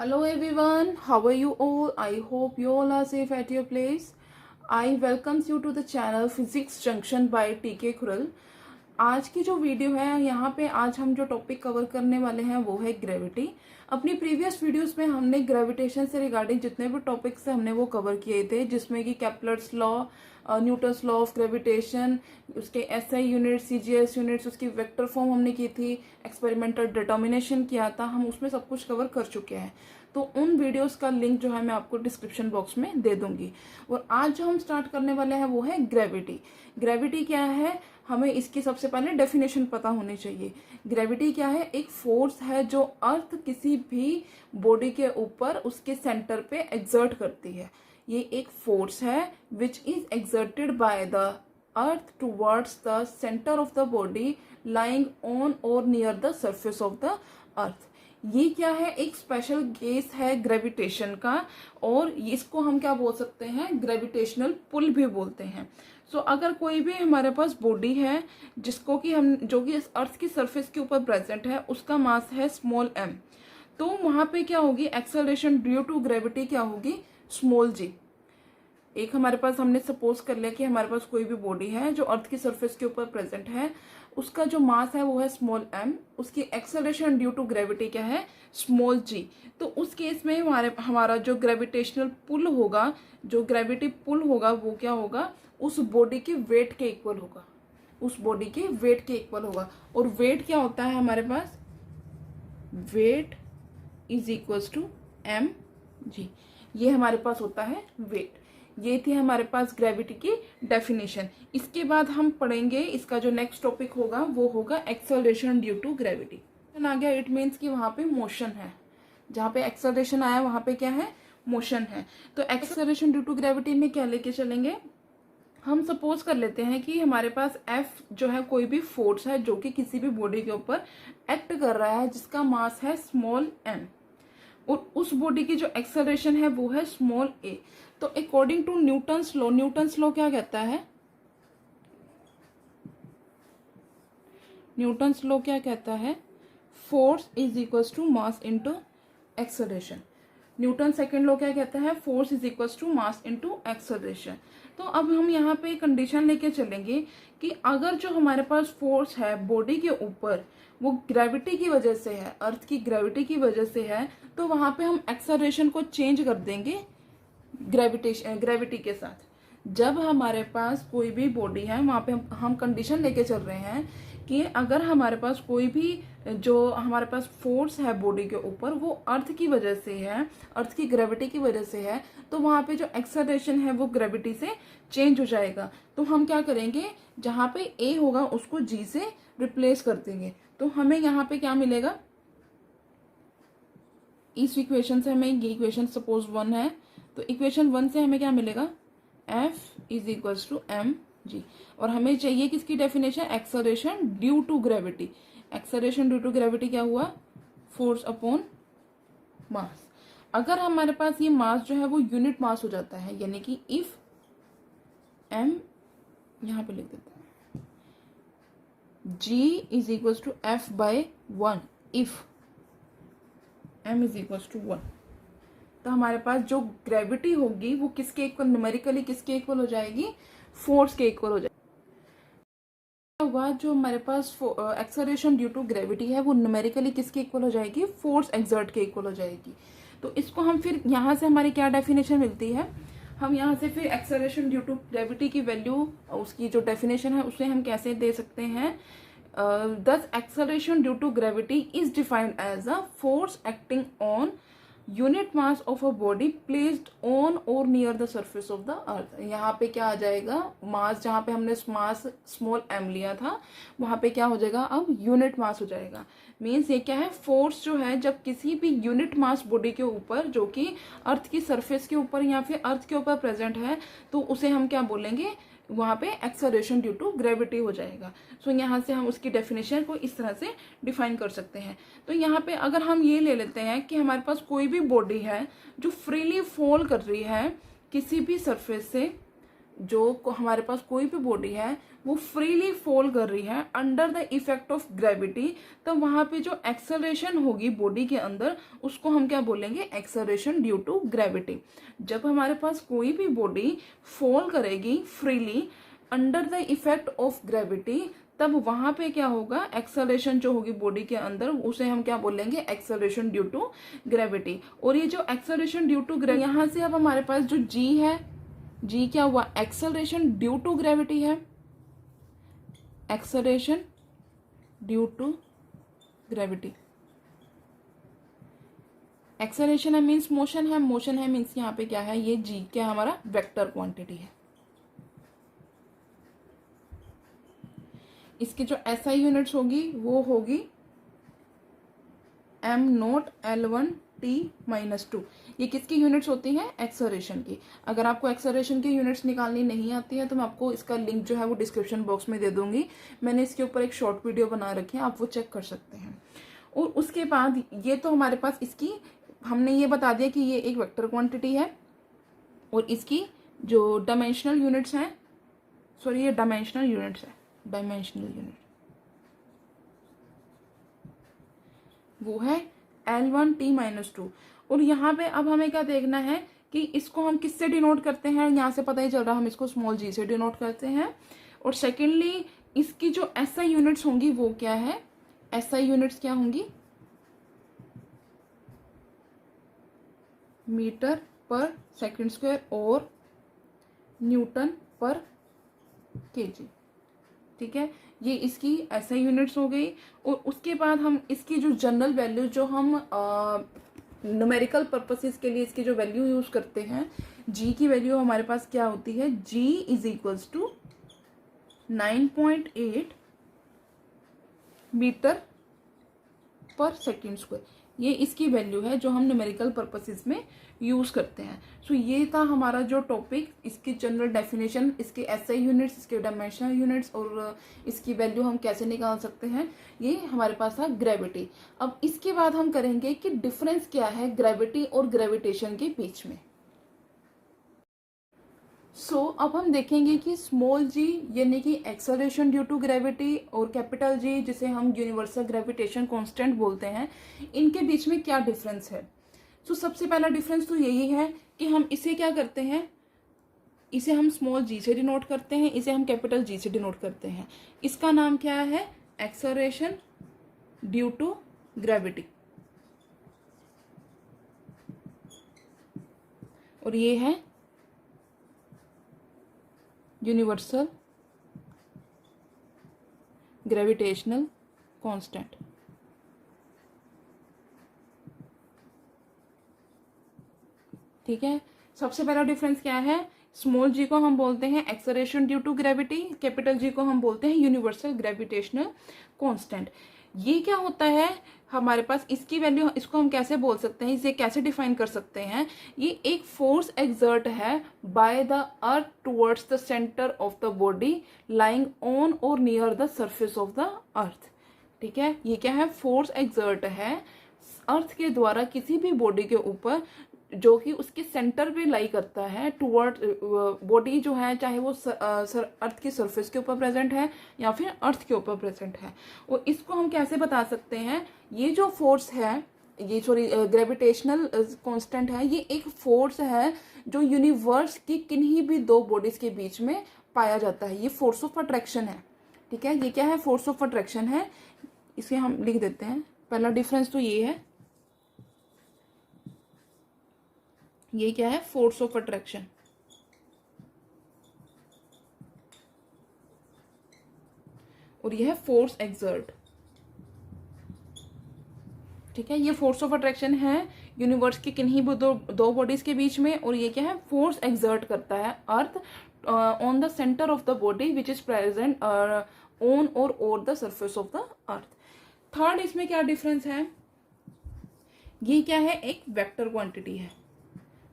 Hello everyone, how are you all? I hope you all are safe at your place. I welcomes you to the channel Physics Junction by TK खुरल। आज की जो video है यहाँ पे आज हम जो टॉपिक कवर करने वाले हैं वो है ग्रेविटी। अपनी प्रीवियस वीडियोस में हमने ग्रेविटेशन से रिगार्डिंग जितने भी टॉपिक्स हैं हमने वो कवर किए थे, जिसमें कि Kepler's law, Newton's law of gravitation, उसके एसआई यूनिट्स, सीजीएस यूनिट्स, उसकी वेक्टर फॉर्म हमने की थी, एक्सपेरिमेंटल डिटर्मिनेशन किया था, हम उसमें सब कुछ कवर कर चुके हैं। तो उन वीडियोस का लिंक जो है मैं आपको डिस्क्रिप्शन बॉक्स में दे दूंगी। और आज जो हम स्टार्ट करने वाले हैं वो है ग्रेविटी। ग्रेविटी क्या है, हमें इसकी सबसे पहले डेफिनेशन पता होनी चाहिए। ग्रेविटी क्या है? एक फोर्स है जो अर्थ किसी भी बॉडी के ऊपर उसके सेंटर पे एक्सर्ट करती है। ये एक फोर्स है which is exerted by the earth towards the centre of the body lying on or near the surface of the earth. ये क्या है? एक स्पेशल केस है ग्रेविटेशन का, और इसको हम क्या बोल सकते हैं? ग्रेविटेशनल पुल भी बोलते हैं। सो अगर कोई भी हमारे पास बॉडी है जिसको कि हम जो कि अर्थ की सरफेस के ऊपर प्रेजेंट है, उसका मास है स्मॉल m, तो वहां पे क्या होगी? एक्सेलरेशन ड्यू टू ग्रेविटी क्या होगी? Small g। एक हमारे पास हमने सपोज कर लिया कि हमारे पास कोई भी बॉडी है जो अर्थ की सरफेस के ऊपर प्रेजेंट है, उसका जो मास है वो है स्मॉल m, उसकी एक्सेलरेशन ड्यू टू ग्रेविटी क्या है? Small g। तो उस केस में हमारा जो ग्रेविटेशनल पुल होगा, जो ग्रेविटी पुल होगा वो क्या होगा? उस बॉडी के वेट के इक्वल होगा, उस बॉडी के वेट के इक्वल होगा। और वेट क्या होता है हमारे पास? Weight is equals to M G, ये हमारे पास होता है वेट। ये थी हमारे पास ग्रेविटी की डेफिनेशन। इसके बाद हम पढ़ेंगे, इसका जो नेक्स्ट टॉपिक होगा वो होगा एक्सेलरेशन ड्यू टू ग्रेविटी। आ गया, इट मीन्स कि वहां पे मोशन है, जहाँ पे एक्सेलरेशन आया वहां पे क्या है? मोशन है। तो एक्सेलरेशन ड्यू टू ग्रेविटी में क्या लेके चलेंगे? हम सपोज कर लेते हैं कि हमारे पास एफ जो है कोई भी फोर्स है जो कि किसी भी बॉडी के ऊपर एक्ट कर रहा है, जिसका मास है स्मॉल m, और उस बॉडी की जो एक्सेलरेशन है वो है स्मॉल a। तो according to Newton's law, Newton's law क्या कहता है? न्यूटन्स लॉ क्या कहता है? Force is equals to mass into acceleration. Newton second law क्या कहता है? Force is equals to mass into acceleration. तो अब हम यहाँ पे कंडीशन लेके चलेंगे कि अगर जो हमारे पास फोर्स है बॉडी के ऊपर वो ग्रेविटी की वजह से है, अर्थ की ग्रेविटी की वजह से है, तो वहां पे हम एक्सेलरेशन को चेंज कर देंगे ग्रेविटी के साथ। जब हमारे पास कोई भी बॉडी है वहां पे हम कंडीशन लेके चल रहे हैं कि अगर हमारे पास कोई भी जो हमारे पास फोर्स है बॉडी के ऊपर वो अर्थ की वजह से है, अर्थ की ग्रेविटी की वजह से है, तो वहां पे जो एक्सेलरेशन है वो ग्रेविटी से चेंज हो जाएगा। तो हम क्या करेंगे? जहां पे ए होगा उसको जी से रिप्लेस कर देंगे। तो हमें यहाँ पे क्या मिलेगा? इस इक्वेशन से हमें ये इक्वेशन सपोज 1 है, तो इक्वेशन 1 से हमें क्या मिलेगा? F is equals to M G. और हमें चाहिए किसकी definition? Acceleration due to gravity. Acceleration due to gravity क्या हुआ? Force upon mass. अगर हमारे पास ये मास जो है वो यूनिट मास हो जाता है, यानी कि इफ m, यहां पे लिख देते हैं, g is equals to f by 1, if m is equals to 1, तो हमारे पास जो ग्रेविटी होगी वो किसके इक्वल? न्यूमेरिकली किसके इक्वल हो जाएगी? फोर्स के इक्वल हो जाएगी। जो हमारे पास एक्सेलरेशन ड्यू टू ग्रेविटी है वो न्यूमेरिकली किसके इक्वल हो जाएगी? फोर्स एक्सर्ट के इक्वल हो जाएगी। तो इसको हम फिर यहाँ से हमारी क्या डेफिनेशन मिलती है? हम यहाँ से फिर एक्सेलरेशन ड्यू टू ग्रेविटी की वैल्यू, उसकी जो डेफिनेशन है उसे हम कैसे दे सकते हैं? thus acceleration due to gravity is defined as a force acting on unit mass of a body placed on or near the surface of the earth। यहाँ पे क्या आ जाएगा? मास, जहाँ पे हमने मास स्मॉल m लिया था वहाँ पे क्या हो जाएगा? अब यूनिट मास हो जाएगा। मीन्स ये क्या है? फोर्स जो है जब किसी भी यूनिट मास बॉडी के ऊपर जो कि अर्थ की सरफेस के ऊपर या फिर अर्थ के ऊपर प्रेजेंट है, तो उसे हम क्या बोलेंगे? वहां पे एक्सेलरेशन ड्यू टू ग्रेविटी हो जाएगा। सो यहाँ से हम उसकी डेफिनेशन को इस तरह से डिफाइन कर सकते हैं। तो यहाँ पे अगर हम ये ले लेते हैं कि हमारे पास कोई भी बॉडी है जो फ्रीली फॉल कर रही है किसी भी सरफेस से, हमारे पास कोई भी बॉडी है वो फ्रीली फॉल कर रही है under the effect of gravity, तो वहां पे जो एक्सेलरेशन होगी बॉडी के अंदर उसको हम क्या बोलेंगे, एक्सेलरेशन ड्यू टू ग्रेविटी। जब हमारे पास कोई भी बॉडी फॉल करेगी freely under the effect of gravity, तब वहां पे क्या होगा, एक्सेलरेशन जो होगी बॉडी के अंदर उसे हम क्या बोलेंगे, एक्सेलरेशन ड्यू टू ग्रेविटी। और ये जो एक्सेलरेशन ड्यू टू ग्रेविटी, यहां से अब हमारे पास जो जी है, जी क्या हुआ, एक्सेलरेशन ड्यू टू ग्रेविटी है, acceleration due to gravity. Acceleration है मीन्स मोशन है, मोशन है मीन्स यहाँ पे क्या है, ये जी क्या हमारा वेक्टर क्वांटिटी है। इसकी जो SI यूनिट्स होगी वो होगी m0L1T-2। ये किसकी यूनिट्स होती हैं, एक्सेलरेशन की। अगर आपको एक्सेलरेशन की यूनिट्स निकालनी नहीं आती है तो मैं आपको इसका लिंक जो है वो डिस्क्रिप्शन बॉक्स में दे दूंगी। मैंने इसके ऊपर एक शॉर्ट वीडियो बना रखी है, आप वो चेक कर सकते हैं। और उसके बाद ये तो हमारे पास इसकी हमने ये बता दिया कि ये एक वेक्टर क्वांटिटी है और इसकी जो डायमेंशनल यूनिट्स हैं, सॉरी ये डायमेंशनल यूनिट्स है, डायमेंशनल यूनिट वो है L1T-2। और यहाँ पे अब हमें क्या देखना है कि इसको हम किससे डिनोट करते हैं, यहाँ से पता ही चल रहा है हम इसको स्मॉल g से डिनोट करते हैं। और सेकेंडली इसकी जो SI यूनिट्स होंगी वो क्या है, SI यूनिट्स क्या होंगी, मीटर पर सेकंड स्क्वायर और न्यूटन पर केजी। ठीक है, ये इसकी SI यूनिट्स हो गई। और उसके बाद हम इसकी जो जनरल वैल्यू जो हम न्यूमेरिकल पर्पसेस के लिए इसकी जो वैल्यू यूज करते हैं, g की वैल्यू हमारे पास क्या होती है, g is equals to 9.8 metre पर सेकेंड स्क्वायर। ये इसकी वैल्यू है जो हम न्यूमेरिकल पर्पसेस में यूज करते हैं। सो ये था हमारा जो टॉपिक, इसकी जनरल डेफिनेशन, इसके SI यूनिट्स, इसके डायमेंशनल यूनिट्स और इसकी वैल्यू हम कैसे निकाल सकते हैं, ये हमारे पास था ग्रेविटी। अब इसके बाद हम करेंगे कि डिफरेंस क्या है ग्रेविटी और ग्रेविटेशन के बीच में। अब हम देखेंगे कि स्मॉल g यानी कि एक्सेलरेशन ड्यू टू ग्रेविटी और कैपिटल G जिसे हम यूनिवर्सल ग्रेविटेशन कांस्टेंट बोलते हैं, इनके बीच में क्या डिफरेंस है। सबसे पहला डिफरेंस तो यही है कि हम इसे क्या करते हैं, इसे हम स्मॉल g से डिनोट करते हैं, इसे हम कैपिटल G से डिनोट करते हैं। इसका नाम क्या है, एक्सेलरेशन ड्यू टू ग्रेविटी, और ये है यूनिवर्सल ग्रेविटेशनल कांस्टेंट। ठीक है, सबसे पहला डिफरेंस क्या है, स्मॉल g को हम बोलते हैं acceleration due to gravity, capital G को हम बोलते हैं यूनिवर्सल ग्रेविटेशनल कांस्टेंट। ये क्या होता है हमारे पास, इसकी वैल्यू, इसको हम कैसे बोल सकते हैं, इसे कैसे डिफाइन कर सकते हैं, ये एक फोर्स एक्सर्ट है by the earth towards the centre of the body lying on or near the surface of the earth. ठीक है, ये क्या है, फोर्स एक्सर्ट है अर्थ के द्वारा किसी भी बॉडी के ऊपर जो कि उसके सेंटर पे लाई करता है टुवर्ड बॉडी जो है, चाहे वो अर्थ की सरफेस के ऊपर प्रेजेंट है या फिर अर्थ के ऊपर प्रेजेंट है। और इसको हम कैसे बता सकते हैं, ये जो फोर्स है, ये सॉरी ग्रेविटेशनल कांस्टेंट है, ये एक फोर्स है जो यूनिवर्स की किन्हीं भी दो बॉडीज के बीच में पाया जाता है। ये फोर्स ऑफ अट्रैक्शन है। ठीक है, ये क्या है, फोर्स ऑफ अट्रैक्शन है। इसे हम लिख देते हैं, पहला डिफरेंस तो ये है, ये क्या है, फोर्स ऑफ अट्रैक्शन। और ये है फोर्स एक्सर्ट। ठीक है, ये फोर्स ऑफ अट्रैक्शन है यूनिवर्स की किन्हीं भी दो बॉडीज के बीच में, और ये क्या है, फोर्स एक्सर्ट करता है earth on the centre of the body which is present on or over the surface of the earth. Third, इसमें क्या डिफरेंस है, ये क्या है, एक वेक्टर क्वांटिटी है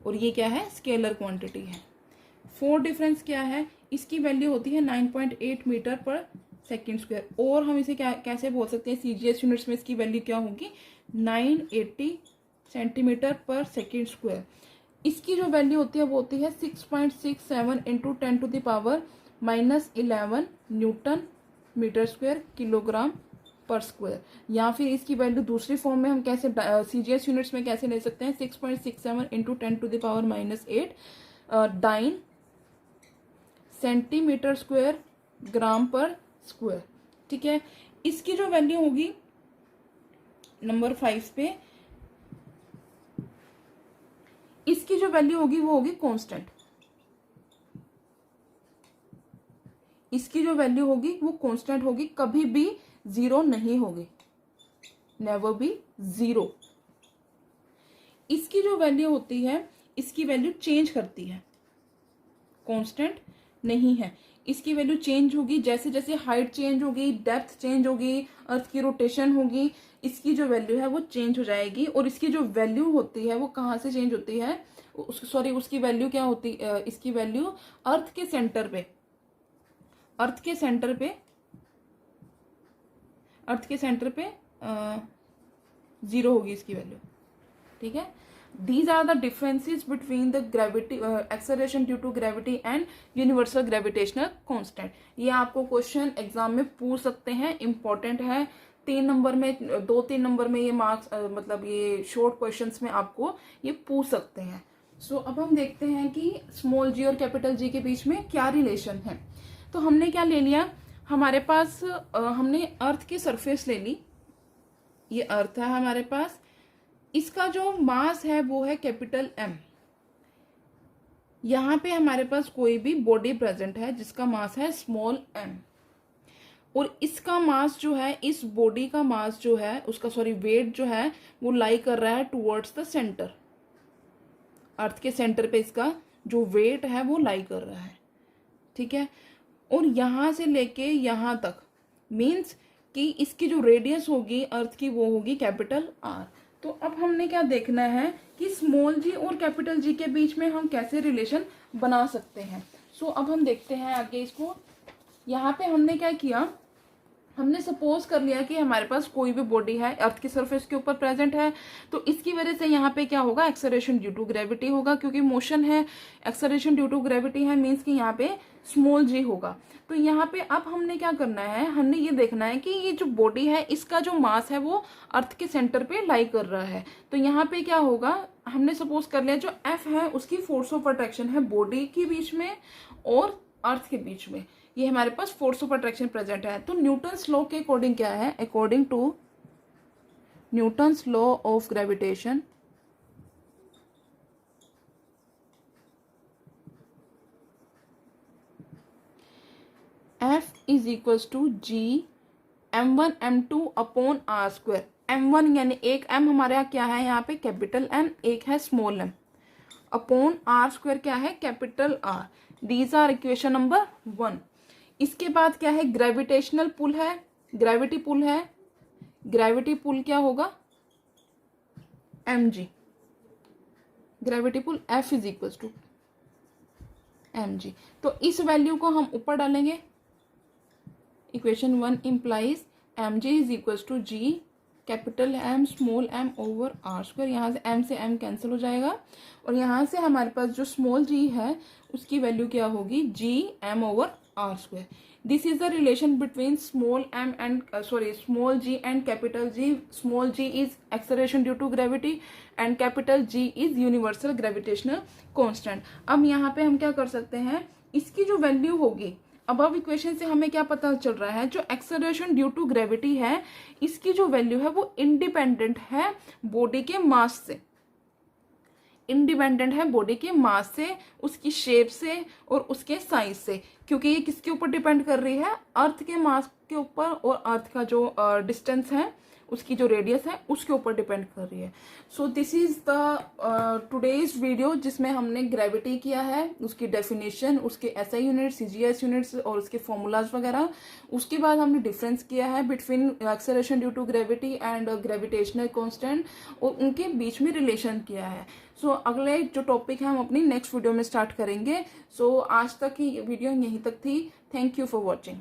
और ये क्या है, स्केलर क्वांटिटी है। फोर्थ डिफरेंस क्या है, इसकी वैल्यू होती है 9.8 मीटर पर सेकेंड स्क्वायर, और हम इसे क्या कैसे बोल सकते हैं, CGS यूनिट्स में इसकी वैल्यू क्या होगी, 980 सेंटीमीटर पर सेकेंड स्क्वायर। इसकी जो वैल्यू होती है वो होती है 6.67 into 10⁻⁻11 newton metre square kilogram पर स्क्वायर। या फिर इसकी वैल्यू दूसरी फॉर्म में हम कैसे CGS यूनिट्स में कैसे ले सकते हैं, 6.67 इंटू 10⁻⁸ डाइन सेंटीमीटर स्क्वायर ग्राम पर स्क्वायर। ठीक है, इसकी जो वैल्यू होगी नंबर 5 पे, इसकी जो वैल्यू होगी वो होगी कांस्टेंट। इसकी जो वैल्यू होगी वो कांस्टेंट होगी, कभी भी जीरो नहीं होगी, नेवर बी जीरो। इसकी जो वैल्यू होती है इसकी वैल्यू चेंज करती है, कांस्टेंट नहीं है। इसकी वैल्यू चेंज होगी जैसे जैसे हाइट चेंज होगी, डेप्थ चेंज होगी, अर्थ की रोटेशन होगी, इसकी जो वैल्यू है वो चेंज हो जाएगी। और इसकी जो वैल्यू होती है वो कहाँ से चेंज होती है, उसकी वैल्यू क्या होती है, इसकी वैल्यू अर्थ के सेंटर पे, अर्थ के सेंटर पे, अर्थ के सेंटर पे जीरो होगी इसकी वैल्यू। ठीक है, these are the differences between the gravity acceleration due to gravity and universal gravitational constant। ये आपको क्वेश्चन एग्जाम में पूछ सकते हैं, इंपॉर्टेंट है। 3 नंबर में 2-3 नंबर में ये मार्क्स मतलब ये शॉर्ट क्वेश्चंस में आपको ये पूछ सकते हैं। सो अब हम देखते हैं कि स्मॉल जी और कैपिटल जी के बीच में क्या रिलेशन है। तो हमने क्या ले लिया, हमारे पास हमने अर्थ की सरफेस ले ली, ये अर्थ है हमारे पास, इसका जो मास है वो है कैपिटल M। यहां पे हमारे पास कोई भी बॉडी प्रेजेंट है जिसका मास है स्मॉल m, और इसका मास जो है, इस बॉडी का मास जो है उसका वेट जो है वो लाई कर रहा है टुवर्ड्स द सेंटर। अर्थ के सेंटर पे इसका जो वेट है वो लाई कर रहा है। ठीक है, और यहां से लेके यहां तक मीन्स कि इसकी जो रेडियस होगी अर्थ की वो होगी कैपिटल R। तो अब हमने क्या देखना है कि स्मॉल जी और कैपिटल जी के बीच में हम कैसे रिलेशन बना सकते हैं। सो अब हम देखते हैं आगे इसको। यहाँ पे हमने क्या किया, हमने सपोज कर लिया कि हमारे पास कोई भी बॉडी है अर्थ की सरफेस के ऊपर प्रेजेंट है, तो इसकी वजह से यहाँ पे क्या होगा, एक्सेलरेशन ड्यू टू ग्रेविटी होगा, क्योंकि मोशन है, एक्सेलरेशन ड्यू टू ग्रेविटी है, मीन्स कि यहाँ पे स्मॉल जी होगा। तो यहाँ पे अब हमने क्या करना है, हमने ये देखना है कि ये जो बॉडी है इसका जो मास है वो अर्थ के सेंटर पे लाई कर रहा है। तो यहाँ पे क्या होगा, हमने सपोज कर लिया जो F है उसकी फोर्स ऑफ अट्रैक्शन है बॉडी के बीच में और अर्थ के बीच में, ये हमारे पास फोर्स ऑफ अट्रैक्शन प्रेजेंट है। तो न्यूटन्स लॉ के अकॉर्डिंग क्या है, according to Newton's law of gravitation, F is equals to G m1 m2 upon R square. m1 यानी एक m हमारे यहाँ क्या है, यहाँ पे कैपिटल M, एक है small m, upon R square क्या है, capital R। These are equation number 1। इसके बाद क्या है, ग्रेविटेशनल पुल है, ग्रेविटी पुल है, ग्रेविटी पुल क्या होगा mg, gravity pull F is equals to mg। तो इस वैल्यू को हम ऊपर डालेंगे, equation 1 implies mg is equals to g capital M small m over R square. यहाँ से m से m कैंसिल हो जाएगा और यहाँ से हमारे पास जो स्मॉल g है उसकी वैल्यू क्या होगी, g m over R square. This is the relation between small m and small g and capital G। Small g is acceleration due to gravity and capital G is universal gravitational constant. अब यहाँ पे हम क्या कर सकते हैं, इसकी जो वैल्यू होगी, अब इक्वेशन से हमें क्या पता चल रहा है, जो एक्सेलरेशन ड्यू टू ग्रेविटी है इसकी जो वैल्यू है वो इंडिपेंडेंट है बॉडी के मास से, इंडिपेंडेंट है बॉडी के मास से, उसकी शेप से और उसके साइज से, क्योंकि ये किसके ऊपर डिपेंड कर रही है, अर्थ के मास के ऊपर और अर्थ का जो डिस्टेंस है, उसकी जो रेडियस है उसके ऊपर डिपेंड कर रही है। So this is the today's video जिसमें हमने ग्रेविटी किया है, उसकी डेफिनेशन, उसके SI यूनिट, CGS यूनिट्स और उसके फॉर्मूलाज वगैरह। उसके बाद हमने डिफरेंस किया है between acceleration due to gravity and gravitational constant और उनके बीच में रिलेशन किया है। सो अगले जो टॉपिक है हम अपनी नेक्स्ट वीडियो में स्टार्ट करेंगे। सो आज तक की वीडियो यहीं तक थी। Thank you for watching.